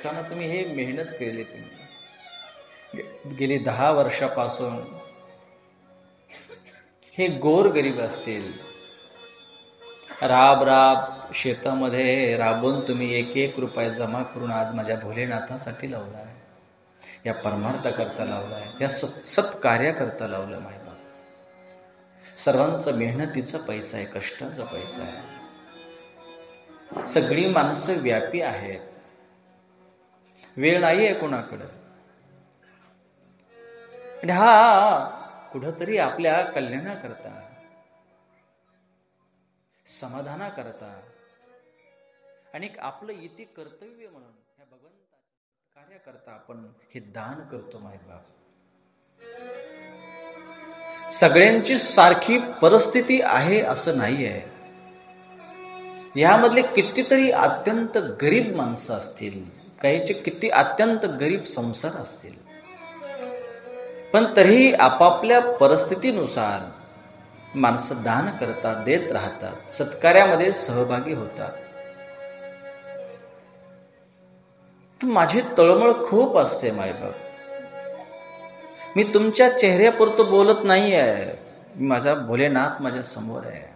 कष्टानं तुम्ही हे मेहनत केली, तुम्ही गेली 10 वर्षापासून हे गोरगरीब असतील, राब शेतामध्ये राबून तुम्ही 1-1 रुपया जमा करून आज माझ्या भोलेनाथासाठी लावलाय, या परमार्थाकरता लावलाय, या सत्कार्याकरता लावलं. माहिती सर्वांचं मेहनतीचा पैसा आहे, कष्टाचा पैसा आहे. सगळी माणसं व्यापी आहेत, वेळ नाही आहे कोणाकडे. आणि हा कुठंतरी आपल्या कल्याणाकरता, समाधानाकरता आणि आपलं इति कर्तव्य म्हणून या भगवंताच्या कार्याकरता आपण हे दान करतो. मायबाप, सगळ्यांची सारखी परिस्थिती आहे असं नाही आहे. यामधले कितीतरी अत्यंत गरीब माणसं असतील, काहीचे किती अत्यंत गरीब संसार असतील, पण तरीही आपापल्या परिस्थितीनुसार माणसं दान करतात, देत राहतात, सत्कार्यामध्ये सहभागी होतात. माझी तळमळ खूप असते मायबाप. मी तुमच्या चेहऱ्यापुरतं बोलत नाही आहे, माझा भोलेनाथ माझ्या समोर आहे.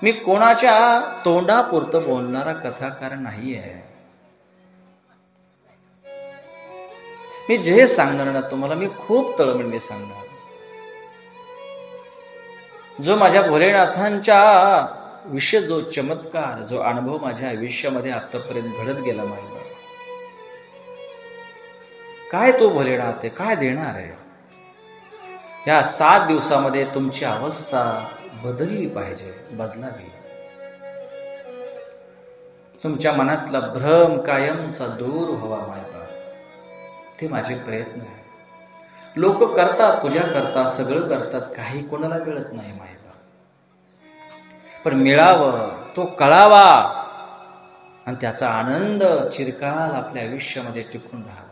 मी कोणाच्या तोंडापुरतं बोलणारा कथाकार नाही आहे. मी जे सांगणार ना तुम्हाला, मी खूप तळमळीने सांगणार. जो माझ्या भोलेनाथांच्या विषय, जो चमत्कार, जो अनुभव माझ्या आयुष्यामध्ये आतापर्यंत घडत गेला माहिती, काय तो भोलेनाथ आहे, काय देणार आहे. या 7 दिवसामध्ये तुमची अवस्था बदलली पाहिजे, बदलावी. तुमच्या मनातला भ्रम कायमचा दूर व्हावा मायबा, ते माझे प्रयत्न आहे. लोक करतात, पूजा करतात, सगळं करतात, काही कोणाला मिळत नाही मायबा. पण मिळावं, तो कळावा आणि त्याचा आनंद चिरकाल आपल्या आयुष्यामध्ये टिकून राहावा.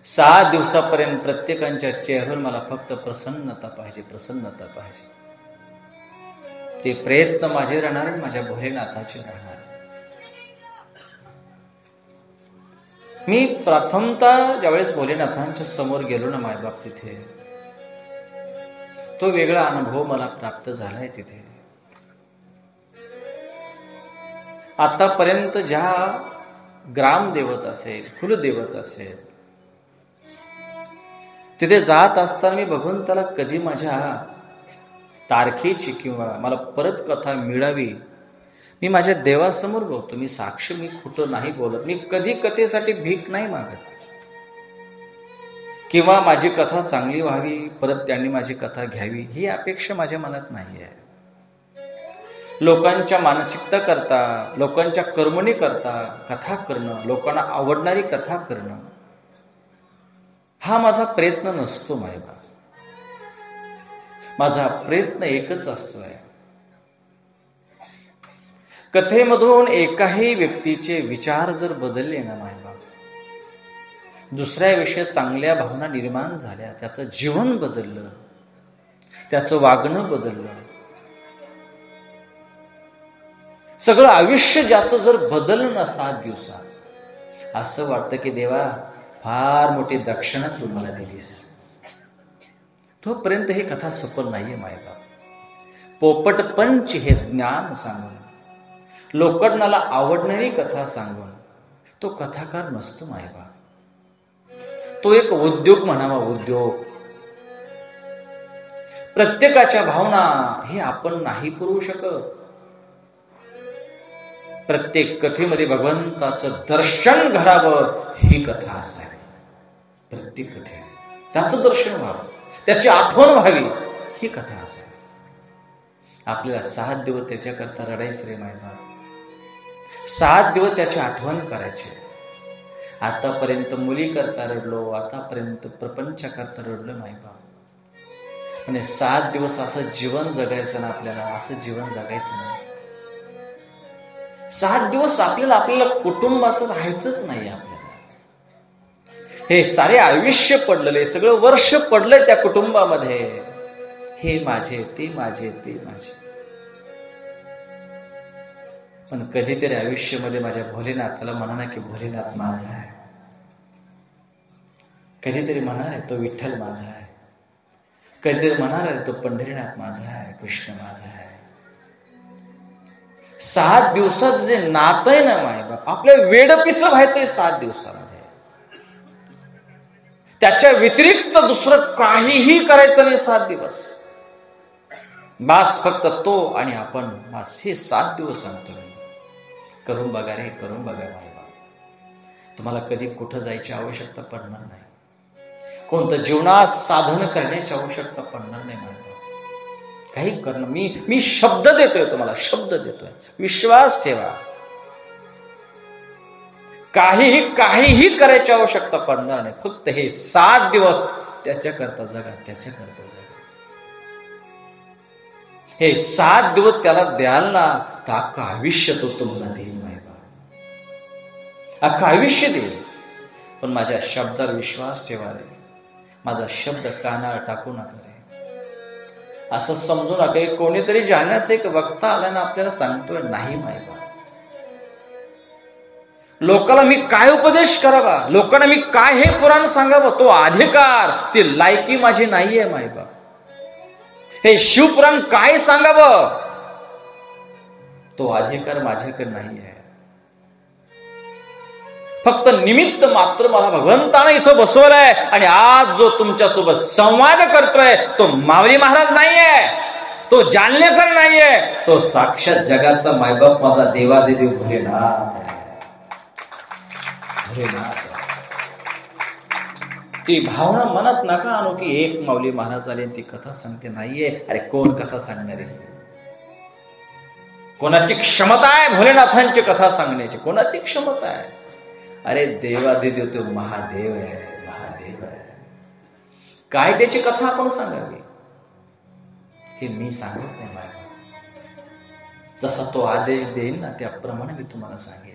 7 दिवसापर्यंत प्रत्येकाच्या चेहऱ्यावर मला फक्त प्रसन्नता पाहिजे, प्रसन्नता पाहिजे. ते प्रयत्न माझे राहणार आणि माझ्या भोलेनाथाचे राहणार. मी प्रथमतः ज्यावेळेस भोलेनाथांच्या समोर गेलो ना मायबाप, तिथे तो वेगळा अनुभव मला प्राप्त झालाय. तिथे आतापर्यंत ज्या ग्रामदेवत असेल, कुलदेवत असेल, तिथे जात असताना मी भगवंताला कधी माझ्या तारखेची किंवा मला परत कथा मिळावी, मी माझ्या देवासमोर बोलतो. मी साक्ष, मी खोटं नाही बोलत. मी कधी कथेसाठी भीक नाही मागत किंवा माझी कथा चांगली व्हावी, परत त्यांनी माझी कथा घ्यावी, ही अपेक्षा माझ्या मनात नाही आहे. लोकांच्या मानसिकता करता, लोकांच्या कर्मणी करता कथा करणं, लोकांना आवडणारी कथा करणं, हा माझा प्रयत्न नसतो मायबा. माझा प्रयत्न एकच असतोय, कथेमधून एकाही व्यक्तीचे विचार जर बदलले ना मायबा, दुसऱ्याविषयी चांगल्या भावना निर्माण झाल्या, त्याचं जीवन बदललं, त्याचं वागणं बदललं, सगळं आयुष्य ज्याचं जर बदललं ना 7 दिवसात, असं वाटतं की देवा फार मोठी दक्षिणा तुम्हाला दिलीस. तोपर्यंत ही कथा सफल नाहीये मायबा. पोपट पंच हे ज्ञान सांगून, लोकांना आवडणारी कथा सांगून तो कथाकार नसतो मायबा. तो एक उद्योग म्हणावा, उद्योग. प्रत्येकाच्या भावना हे आपण नाही पुरवू शकत. प्रत्येक कथेमध्ये भगवंताचं दर्शन घडावं ही कथा असावी. प्रत्येक कथे त्याचं दर्शन व्हावं, त्याची आठवण व्हावी ही कथा असावी. आपल्याला 7 दिवस त्याच्याकरता रडायचं रे मायबा. 7 दिवस त्याची आठवण करायची. आतापर्यंत मुली करता रडलो, आतापर्यंत प्रपंच करता रडलो मायबा. म्हणजे 7 दिवस असं जीवन जगायचं ना आपल्याला, असं जीवन जगायचं नाही. 7 दिवस आपल्याला कुटुंबाचं राहायचंच नाही. आपल्याला हे सारे आयुष्य पडलेले, सगळं वर्ष पडलंय त्या कुटुंबामध्ये. हे माझे, ते माझे, ते माझे. पण कधीतरी आयुष्यामध्ये माझ्या भोलेनाथाला म्हणा ना की भोलेनाथ माझा आहे. कधीतरी म्हणणार आहे तो विठ्ठल माझा आहे. कधीतरी म्हणणार आहे तो पंढरीनाथ माझा आहे, कृष्ण माझा आहे. 7 दिवसाचं जे नातं आहे ना मायबाप, आपल्या वेडपिस व्हायचंय 7 दिवसामध्ये. त्याच्या व्यतिरिक्त दुसरं काहीही करायचं नाही 7 दिवस. बास फक्त तो आणि आपण, बास हे 7 दिवस सांगतो मी. करून बघा रे, करून बघा मायबाप. तुम्हाला कधी कुठं जायची आवश्यकता पडणार नाही. कोणतं जीवनात साधन करण्याची आवश्यकता पडणार नाही मायबाप. काही करणं, मी शब्द देतोय तुम्हाला, शब्द देतोय, विश्वास ठेवा. काहीही करायची आवश्यकता पडणार नाही. फक्त हे 7 दिवस त्याच्याकरता जगा, त्याच्याकरता जगा. हे 7 दिवस त्याला द्याल ना तर अख्खं आयुष्य तो तुम्हाला देईल मायबा, अख्खं आयुष्य देईल. पण माझ्या शब्दावर विश्वास ठेवा रे. माझा शब्द कानावर टाकू नका रे. असं समजू नका कोणीतरी जाण्याचं एक वक्ता आला ना आपल्याला सांगतोय, नाही मायबा. लोकांना मी काय उपदेश करावा, लोकांना मी काय हे पुराण सांगावं, तो अधिकार, ती लायकी माझी नाहीये मायबा. हे शिवपुराण काय सांगावं, तो अधिकार माझ्याकडे नाही आहे. फक्त निमित्त मात्र मला भगवंतानं इथं बसवलंय. आणि आज जो तुमच्यासोबत संवाद करतोय तो माऊली महाराज नाहीये, तो जालनेकर नाहीये, तो साक्षात जगाचा मायबाप माझा देवादेवी भोलेनाथ आहे. भोलेनाथ. ती भावना मनात नका आणू की एक माऊली महाराज आले ती कथा सांगते. नाहीये. अरे कोण कथा सांगणार आहे? कोणाची क्षमता आहे भोलेनाथांची कथा सांगण्याची? कोणाची क्षमता आहे? अरे देवादिदेव तो महादेव आहे, महादेव आहे. काय त्याची कथा आपण सांगावी हे मी सांगत नाही माझ्या. जसा तो आदेश देईल ना त्याप्रमाणे मी तुम्हाला सांगेल.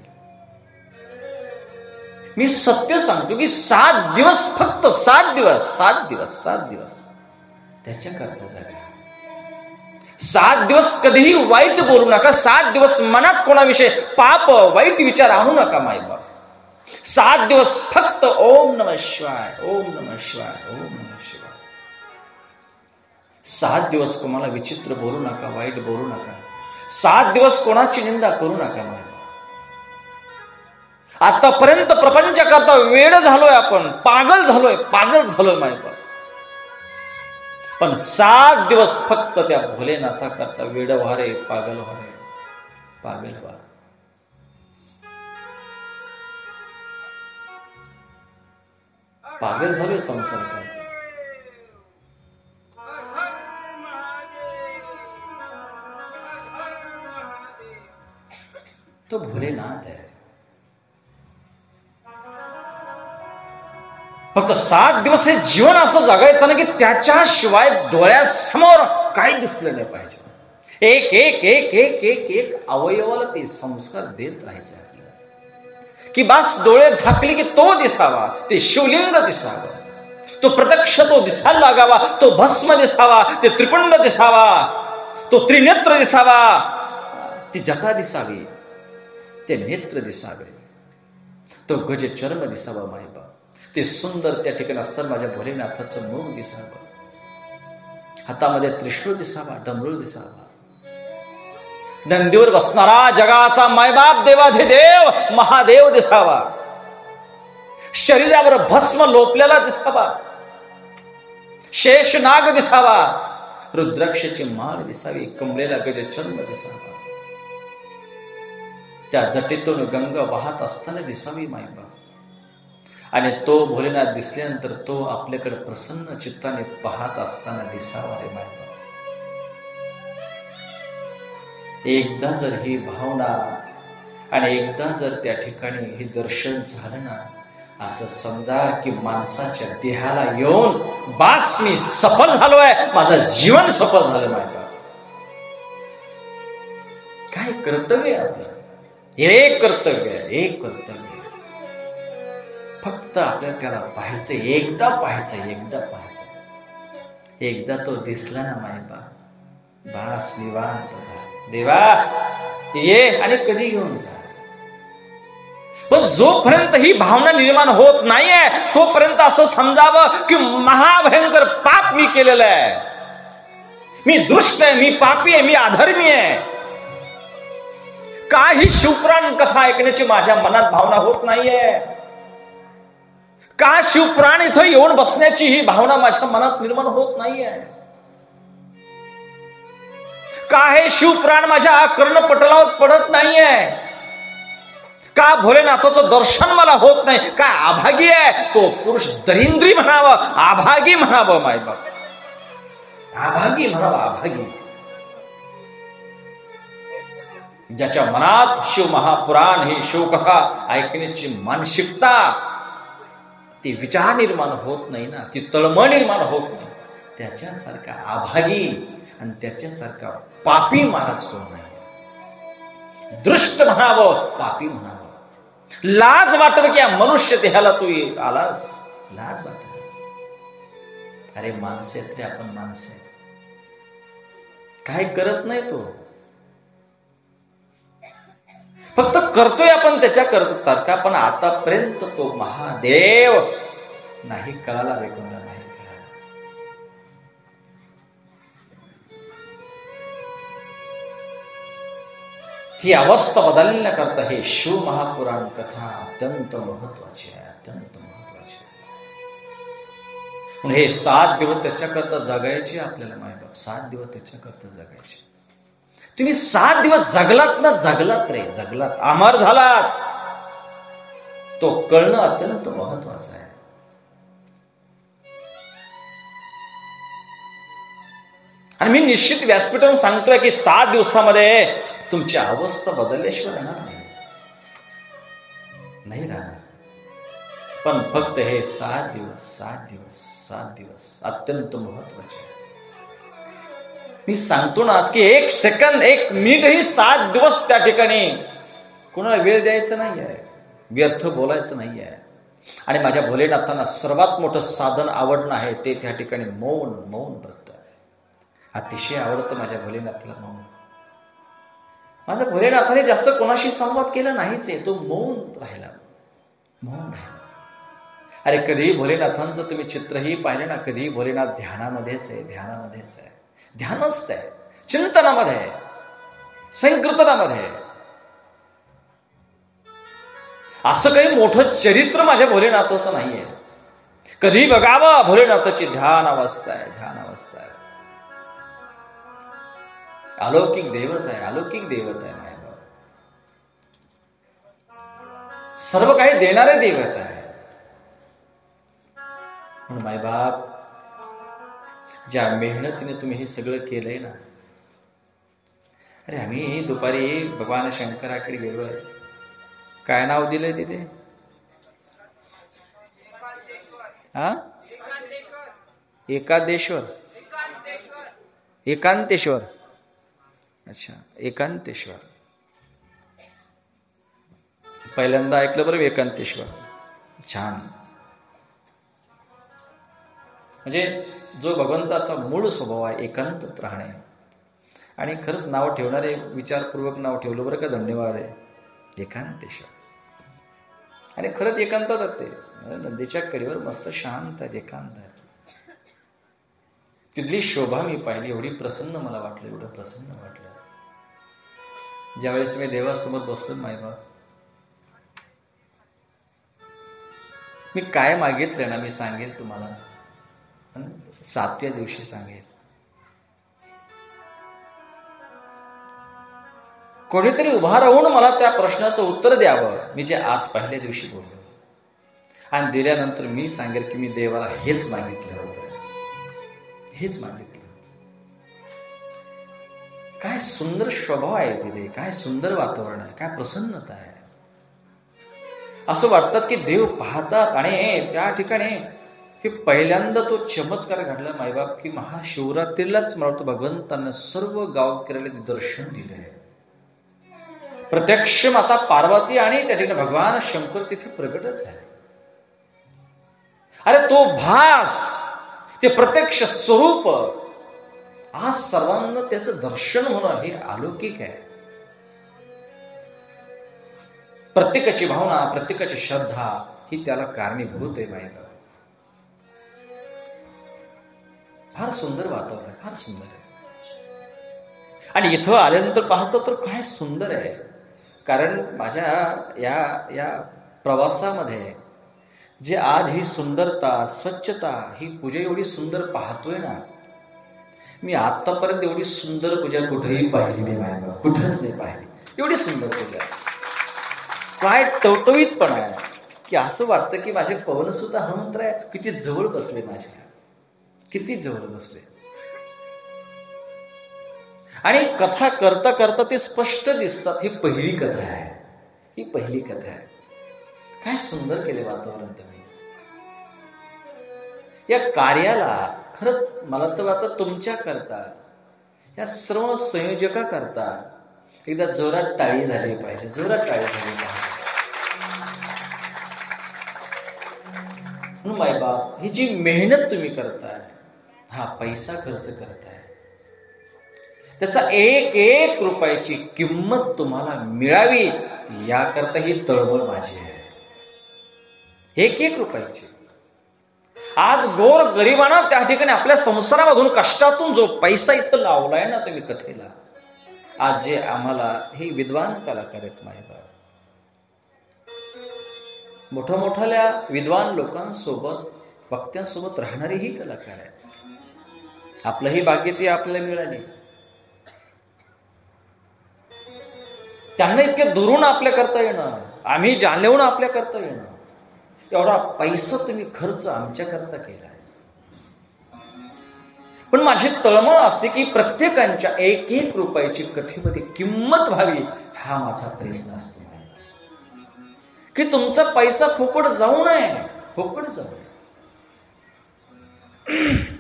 मी सत्य सांगतो की 7 दिवस, फक्त 7 दिवस, 7 दिवस, 7 दिवस त्याच्याकरता जगा. 7 दिवस कधीही वाईट बोलू नका. 7 दिवस मनात कोणाविषयी पाप वाईट विचार आणू नका मायबाप. 7 दिवस फक्त ओम नमः शिवाय, ओम नमः शिवाय, ओम नमः शिवाय. 7 दिवस कोणाला विचित्र बोलू नका, वाईट बोलू नका. 7 दिवस कोणाची निंदा करू नका मायबाप. आतापर्यंत प्रपंच करता वेड झालोय आपण, पागल झालोय मायबाप. पण 7 दिवस फक्त त्या भोलेनाथा करता वेड व्हा रे, पागल व्हा रे, पागल व्हा. पागल झालोय संसार करता. तो भोलेनाथ आहे. फक्त 7 दिवस हे जीवन असं जगायचं ना की त्याच्याशिवाय डोळ्यासमोर काही दिसलं नाही पाहिजे. एक एक एक एक एक एक अवयवाला ते संस्कार देत राहायचे आपल्याला की बस डोळे झाकले की तो दिसावा, ते शिवलिंग दिसावं, तो प्रत्यक्ष तो दिसायला लागावा, तो भस्म दिसावा, ते त्रिपुंड दिसावा, तो त्रिनेत्र दिसावा, ती जटा दिसावी, ते नेत्र दिसावे, तो गज चर्म दिसावा मायबा. ते सुंदर त्या ठिकाणी असताना माझ्या भोलेनाथाचं मुख दिसावं, हातामध्ये त्रिशूळ दिसावा, डमरूळ दिसावा, नंदीवर बसणारा जगाचा मायबाप देवाधिदेव महादेव दिसावा, शरीरावर भस्म लोपलेला दिसावा, शेषनाग दिसावा, रुद्राक्षाची माळ दिसावी, कमरेला गजचर्म दिसावा, त्या जटेतून गंगा वाहत असताना दिसावी मायबा. आणि तो भोलेनाथ दिसल्यानंतर तो आपल्याकडे प्रसन्न चित्ताने पाहत असताना दिसावा रे मायबा. एकदा जर ही भावना आणि एकदा जर त्या ठिकाणी हे दर्शन झालं ना, असं समजा की माणसाच्या देहाला येऊन बास मी सफल झालोय, माझं जीवन सफल झालं मायबा. काय कर्तव्य आहे आपलं? एक कर्तव्य आहे, एक कर्तव्य. फक्त आपल्याला त्याला पाहायचं, एकदा पाहायचं, एकदा पाहायचं. एकदा तो दिसला ना मायबा, बास निवांत जा, देवा ये आणि कधी घेऊन जा. पण जोपर्यंत ही भावना निर्माण होत नाहीये तोपर्यंत असं समजावं की महाभयंकर पाप मी केलेलं आहे, मी दुष्ट आहे, मी पापी आहे, मी अधर्मी आहे. का ही शिवपुराण कथा ऐकण्याची माझ्या मनात भावना होत नाहीये? का शिवपुराण इथं येऊन बसण्याची ही भावना माझ्या मनात निर्माण होत नाहीये? का हे शिवपुराण माझ्या कर्णपटलावर पडत नाहीये? का भोलेनाथाचं दर्शन मला होत नाही? काय अभागी आहे तो पुरुष? दरिंद्री म्हणावं, अभागी म्हणावं, मायबाप अभागी म्हणावं, अभागी. ज्याच्या मनात शिव महापुराण ही शिवकथा ऐकण्याची मानसिकता, ती विचार निर्माण होत नाही ना, ती तळमळ निर्माण होत नाही, त्याच्यासारखा अभागी आणि त्याच्यासारखा पापी महाराज कोण नाही. दृष्ट म्हणावं, पापी म्हणावं. लाज वाटव की या मनुष्य देहाला तू आलास, लाज वाटव. अरे माणसे आहेत रे आपण, माणसे काय करत नाही तो, फक्त करतोय आपण त्याच्या करता. पण आतापर्यंत तो महादेव नाही कळाला रे कोणाला, नाही कळाला. ही अवस्था बदलण्याकरता हे शिव महापुराण कथा अत्यंत महत्वाची आहे, अत्यंत महत्वाची आहे. म्हणून हे 7 दिवस त्याच्याकरता जगायचे आपल्याला, मायबाप 7 दिवस त्याच्याकरता जगायचे. तुम्ही 7 दिवस जगलात ना, जगलात रे, जगलात, अमर झालात. तो कळणं अत्यंत महत्वाचं आहे. आणि मी निश्चित व्यासपीठावरून सांगतोय की 7 दिवसामध्ये तुमची अवस्था बदलल्याशिवाय राहणार नाही राहणार. पण फक्त हे 7 दिवस अत्यंत महत्वाचे. मी सांगतो ना आज की 1 सेकंद 1 मिनिटही 7 दिवस त्या ठिकाणी कोणाला वेळ द्यायचा नाही आहे, व्यर्थ बोलायचं नाही आहे. आणि माझ्या भोलेनाथांना सर्वात मोठं साधन आवडणं आहे ते त्या ठिकाणी मौन व्रत आहे. अतिशय आवडतं माझ्या भोलेनाथाला मौन. माझ्या भोलेनाथाने जास्त कोणाशी संवाद केला नाहीच आहे, तो मौन राहिला. अरे कधीही भोलेनाथांचं तुम्ही चित्रही पाहिलं ना, कधीही भोलेनाथ ध्यानामध्येच आहे, ध्यानस्थ आहे, चिंतनामध्ये आहे, संकीर्तनामध्ये आहे. असं काही मोठं चरित्र माझ्या भोलेनाथाचं नाहीये. कधी बघावं भोलेनाथाची ध्यान अवस्था आहे. अलौकिक दैवत आहे मायबाप. सर्व काही देणारे दैवत आहे. म्हणून मायबाप ज्या मेहनतीने तुम्ही हे सगळं केलंय ना, अरे आम्ही दुपारी भगवान शंकराकडे गेलोय. काय नाव दिलंय तिथे? एकांतेश्वर. अच्छा, एकांतेश्वर. पहिल्यांदा ऐकलं बरं, एकांतेश्वर. छान. म्हणजे जो भगवंताचा मूळ स्वभाव आहे एकांतात राहणे. आणि खरंच नाव ठेवणारे विचारपूर्वक नाव ठेवलं बरं का, धन्यवाद आहे. एकांतेश्वर. आणि खरंच एकांतात ते नदीच्या कडेवर मस्त शांत आहेत, एकांत आहेत. तिथली शोभा मी पाहिली, एवढी प्रसन्न मला वाटलं, एवढं प्रसन्न वाटलं. ज्यावेळेस मी देवासमोर बसलो मायबाप, मी काय मागितलं ना, मी सांगेल तुम्हाला, 7व्या दिवशी सांगेल. कोणीतरी उभा राहून मला त्या प्रश्नाचं उत्तर द्यावं, मी जे आज पहिल्या दिवशी बोललो. आणि दिल्यानंतर मी सांगेल की मी देवाला हेच मागितलं होतं. काय सुंदर स्वभाव आहे तिथे, काय सुंदर वातावरण आहे, काय प्रसन्नता आहे. असं वाटतात की देव पाहतात. आणि त्या ठिकाणी हे पहिल्यांदा तो चमत्कार घडला मायबाप, की महाशिवरात्रीलाच मला वाटतं भगवंतांना सर्व गावकऱ्याला दर्शन दिले आहे. प्रत्यक्ष माता पार्वती आणि त्या ठिकाणी भगवान शंकर तिथे प्रगटच आहे. अरे तो भास, ते प्रत्यक्ष स्वरूप आज सर्वांना त्याचं दर्शन होणं हे अलौकिक आहे. प्रत्येकाची भावना, प्रत्येकाची श्रद्धा ही त्याला कारणीभूत आहे. माहिती फार सुंदर वातावरण आहे, फार सुंदर आहे. आणि इथं आल्यानंतर पाहतो तर काय सुंदर आहे. कारण माझ्या या प्रवासामध्ये जे आज ही सुंदरता, स्वच्छता, ही पूजा एवढी सुंदर पाहतोय ना, मी आतापर्यंत एवढी सुंदर पूजा कुठेही पाहिली नाही, कुठंच नाही पाहिली. एवढी सुंदर पूजा, काय टवटवीतपणा आहे की असं वाटतं की माझे पवन सुद्धा हनुमंत किती जवळ बसले, माझ्या किती जवळ बसले. आणि कथा करता करता ते स्पष्ट दिसतात. ही पहिली कथा आहे, ही पहिली कथा आहे. काय सुंदर केले वातावरण तुम्ही. या कार्याला खरंच मला तर वाटतं तुमच्या करता, या सर्व संयोजका करता एकदा जोरात टाळी झाली पाहिजे, जोरात टाळी झाली पाहिजे. म्हणून मायबाप, ही जी मेहनत तुम्ही करताय, हा पैसा खर्च करताय, त्याचा एक एक रुपयाची किंमत तुम्हाला मिळावी याकरता ही तळमळ माझी आहे. एक एक रुपयाची. आज गोर गरिबांना त्या ठिकाणी आपल्या संसारामधून कष्टातून जो पैसा इथं लावलाय ना तुम्ही कथेला, आज जे आम्हाला हे विद्वान कलाकार आहेत मायबाप, मोठ्या विद्वान लोकांसोबत, वक्त्यांसोबत राहणारे ही कलाकार आहेत. आपलंही भाग्य ती आपल्याला मिळाली. त्यांना इतके दुरून आपल्या करता येणं, आम्ही जाणलेवून आपल्या करता येणं, एवढा पैसा तुम्ही खर्च आमच्या करता केलाय. पण माझी तळमळ असते की प्रत्येकाच्या एक एक रुपयाची कथेमध्ये किंमत व्हावी, हा माझा प्रयत्न असतो की तुमचा पैसा फुकट जाऊ नये, फुकट जाऊ नये.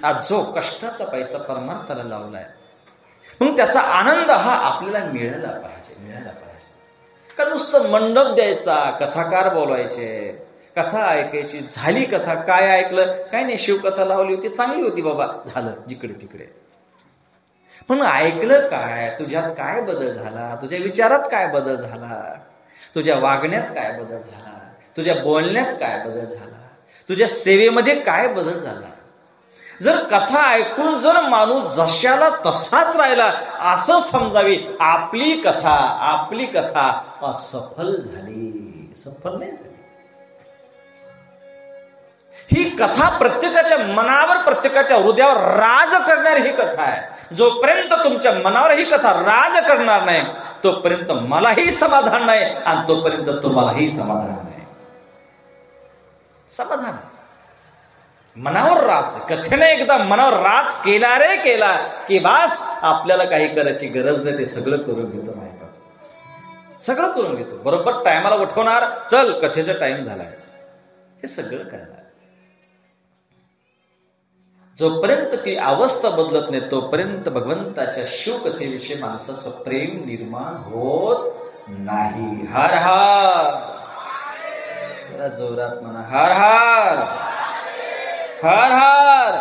आज जो कष्टाचा पैसा परमार्थाला लावलाय, मग त्याचा आनंद हा आपल्याला मिळाला पाहिजे, मिळाला पाहिजे. का नुसतं मंडप द्यायचा, कथाकार बोलायचे, कथा ऐकायची, झाली कथा, काय ऐकलं, काय नाही, शिवकथा लावली होती, चांगली होती बाबा, झालं जिकडे तिकडे. पण ऐकलं काय, तुझ्यात काय बदल झाला, तुझ्या विचारात काय बदल झाला, तुझ्या वागण्यात काय बदल झाला, तुझ्या बोलण्यात काय बदल झाला, तुझ्या सेवेमध्ये काय बदल झाला. जर कथा ऐकून जर माणूस जशाला तसाच राहिला असं समजावी, आपली कथा असफल झाली, सफल नाही झाली. ही कथा प्रत्येकाच्या मनावर, प्रत्येकाच्या हृदयावर राज करणारी ही कथा आहे. जोपर्यंत तुमच्या मनावर ही कथा राज करणार नाही, तोपर्यंत मलाही समाधान नाही आणि तोपर्यंत तुम्हालाही समाधान नाही. समाधान मनावर राज, कथेने एकदा मनावर राज केला रे केला की बास, आपल्याला काही करायची गरज नाही, ते सगळं करून घेतो. नाही सगळं करून घेतो, बरोबर टायमाला उठवणार, चल कथेचा टाइम झालाय, हे सगळं करणार. जोपर्यंत ती अवस्था बदलत नाही तोपर्यंत भगवंताच्या शिवकथेविषयी माणसाचं प्रेम निर्माण होत नाही. हर हर, जोरात म्हणा, हर हर, हर हर.